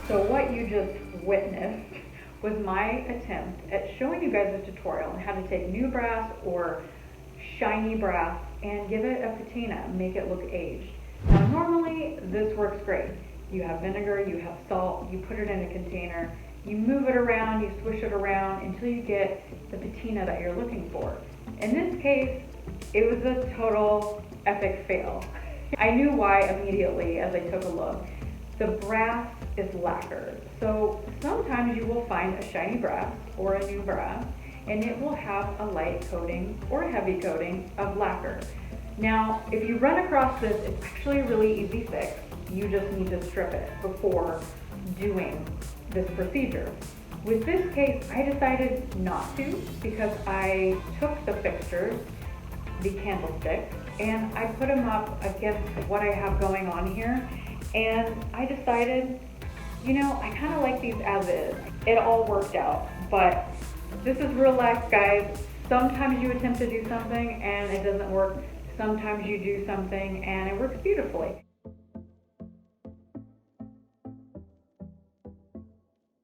So what you just witnessed was my attempt at showing you guys a tutorial on how to take new brass or shiny brass and give it a patina, make it look aged. Now normally this works great. You have vinegar, you have salt, you put it in a container, you move it around, you swish it around until you get the patina that you're looking for. In this case, it was a total epic fail. I knew why immediately as I took a look. The brass is lacquered. So sometimes you will find a shiny brass or a new brass and it will have a light coating or a heavy coating of lacquer. Now, if you run across this, it's actually a really easy fix. You just need to strip it before doing this procedure. With this case, I decided not to because I took the fixtures, the candlesticks, and I put them up against what I have going on here. And I decided, you know, I kind of like these as is. It all worked out, but this is real life, guys. Sometimes you attempt to do something and it doesn't work. Sometimes you do something and it works beautifully.